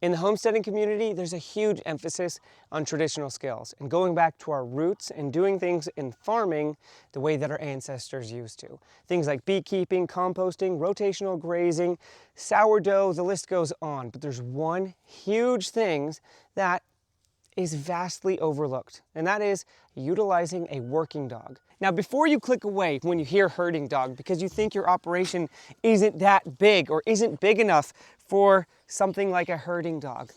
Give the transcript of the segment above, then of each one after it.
In the homesteading community, there's a huge emphasis on traditional skills and going back to our roots and doing things in farming the way that our ancestors used to. Things like beekeeping, composting, rotational grazing, sourdough, the list goes on. But there's one huge thing that is vastly overlooked, and that is utilizing a working dog. Now, before you click away when you hear herding dog because you think your operation isn't that big or isn't big enough for something like a herding dog,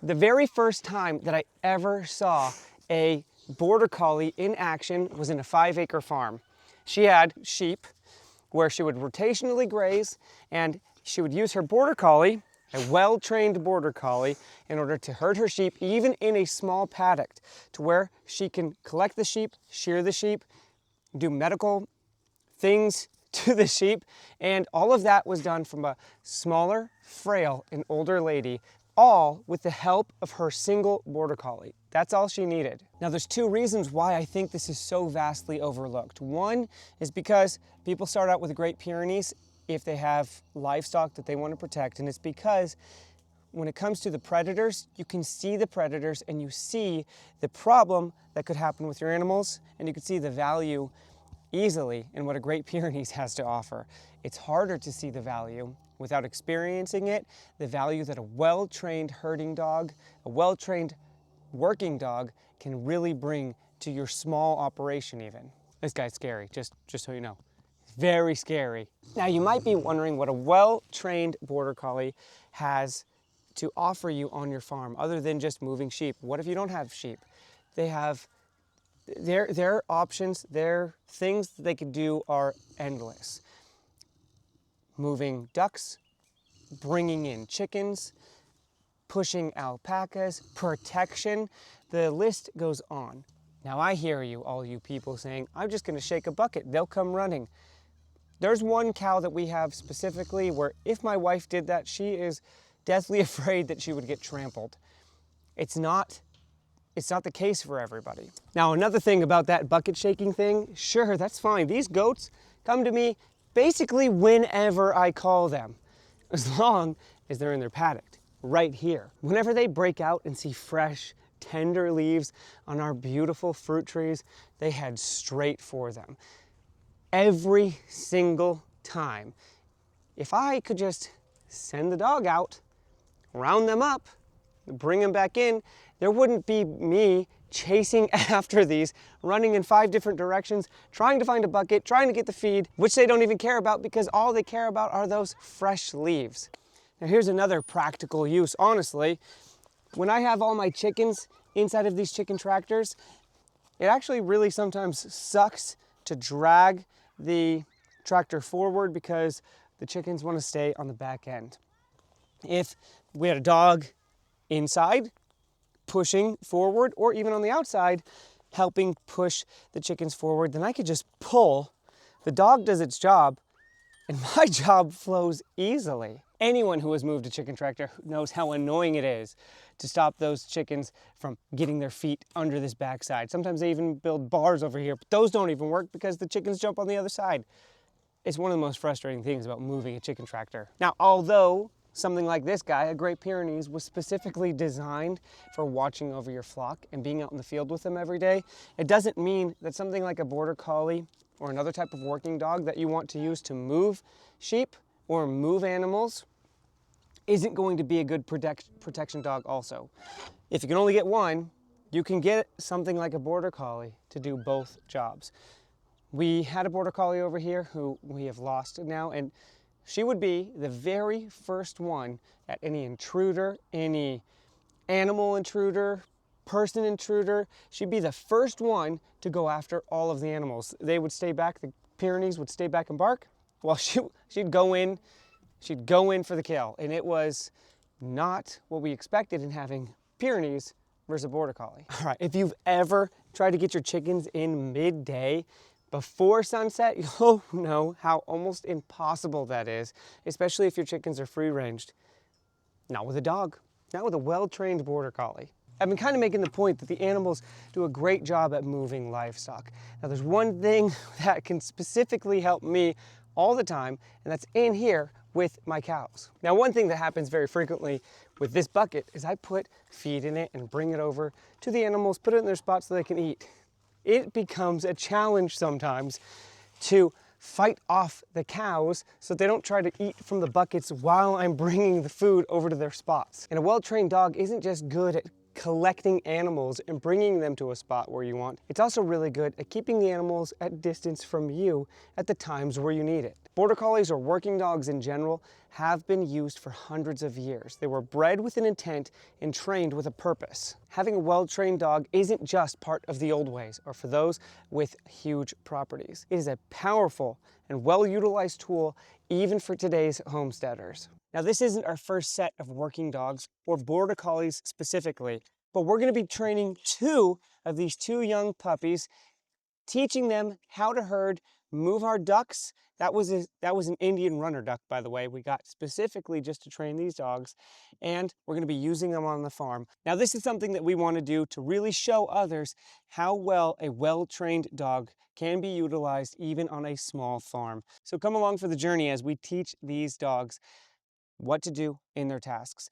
the very first time that I ever saw a border collie in action was in a 5-acre farm. She had sheep where she would rotationally graze, and she would use her border collie, a well-trained border collie, in order to herd her sheep, even in a small paddock, to where she can collect the sheep, shear the sheep, do medical things to the sheep, and all of that was done from a smaller, frail, and older lady, all with the help of her single border collie. That's all she needed. Now, there's two reasons why I think this is so vastly overlooked. One is because people start out with Great Pyrenees if they have livestock that they want to protect, and it's because when it comes to the predators, you can see the predators and you see the problem that could happen with your animals, and you can see the value easily in what a Great Pyrenees has to offer. It's harder to see the value without experiencing it, the value that a well-trained herding dog, a well-trained working dog can really bring to your small operation even. This guy's scary, just so you know. Very scary. Now, you might be wondering what a well-trained border collie has to offer you on your farm other than just moving sheep. What if you don't have sheep? They have their options, their things that they could do are endless. Moving ducks, bringing in chickens, pushing alpacas, protection, the list goes on. Now, I hear you, all you people saying, I'm just gonna shake a bucket, they'll come running. There's one cow that we have specifically where if my wife did that, she is deathly afraid that she would get trampled. It's not the case for everybody. Now, another thing about that bucket shaking thing, sure, that's fine. These goats come to me basically whenever I call them, as long as they're in their paddock, right here. Whenever they break out and see fresh, tender leaves on our beautiful fruit trees, they head straight for them. Every single time. If I could just send the dog out, round them up, bring them back in, there wouldn't be me chasing after these, running in 5 different directions, trying to find a bucket, trying to get the feed, which they don't even care about because all they care about are those fresh leaves. Now, here's another practical use, honestly. When I have all my chickens inside of these chicken tractors, it actually really sometimes sucks to drag the tractor forward because the chickens want to stay on the back end. If we had a dog inside pushing forward, or even on the outside helping push the chickens forward, then I could just pull. The dog does its job and my job flows easily. Anyone who has moved a chicken tractor knows how annoying it is to stop those chickens from getting their feet under this backside. Sometimes they even build bars over here, but those don't even work because the chickens jump on the other side. It's one of the most frustrating things about moving a chicken tractor. Now, although something like this guy, a Great Pyrenees, was specifically designed for watching over your flock and being out in the field with them every day, it doesn't mean that something like a border collie or another type of working dog that you want to use to move sheep or move animals isn't going to be a good protection dog also. If you can only get one, you can get something like a border collie to do both jobs. We had a border collie over here who we have lost now, and she would be the very first one at any intruder, any animal intruder, person intruder. She'd be the first one to go after all of the animals. They would stay back, the Pyrenees would stay back and bark, while she'd go in for the kill. And it was not what we expected in having Pyrenees versus a border collie. All right, if you've ever tried to get your chickens in midday, before sunset, you'll know how almost impossible that is, especially if your chickens are free-ranged. Not with a dog, not with a well-trained border collie. I've been kind of making the point that the animals do a great job at moving livestock. Now, there's one thing that can specifically help me all the time, and that's in here with my cows. Now, one thing that happens very frequently with this bucket is I put feed in it and bring it over to the animals, put it in their spot so they can eat. It becomes a challenge sometimes to fight off the cows so they don't try to eat from the buckets while I'm bringing the food over to their spots. And a well-trained dog isn't just good at collecting animals and bringing them to a spot where you want. It's also really good at keeping the animals at distance from you at the times where you need it. Border Collies, or working dogs in general, have been used for hundreds of years. They were bred with an intent and trained with a purpose. Having a well-trained dog isn't just part of the old ways or for those with huge properties. It is a powerful and well-utilized tool even for today's homesteaders. Now, this isn't our first set of working dogs, or Border Collies specifically, but we're going to be training 2 of these 2 young puppies, teaching them how to herd, move our ducks. That was an Indian runner duck, by the way, we got specifically just to train these dogs, and we're going to be using them on the farm. Now, this is something that we want to do to really show others how well a well-trained dog can be utilized even on a small farm. So come along for the journey as we teach these dogs what to do in their tasks.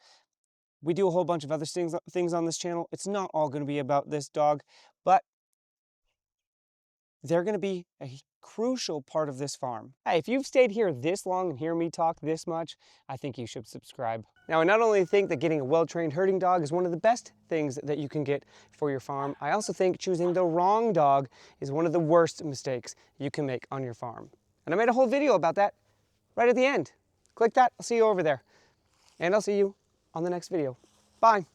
We do a whole bunch of other things on this channel. It's not all going to be about this dog, but they're going to be a crucial part of this farm. Hey, if you've stayed here this long and hear me talk this much, I think you should subscribe. Now, I not only think that getting a well-trained herding dog is one of the best things that you can get for your farm, I also think choosing the wrong dog is one of the worst mistakes you can make on your farm. And I made a whole video about that right at the end. Click that, I'll see you over there. And I'll see you on the next video. Bye.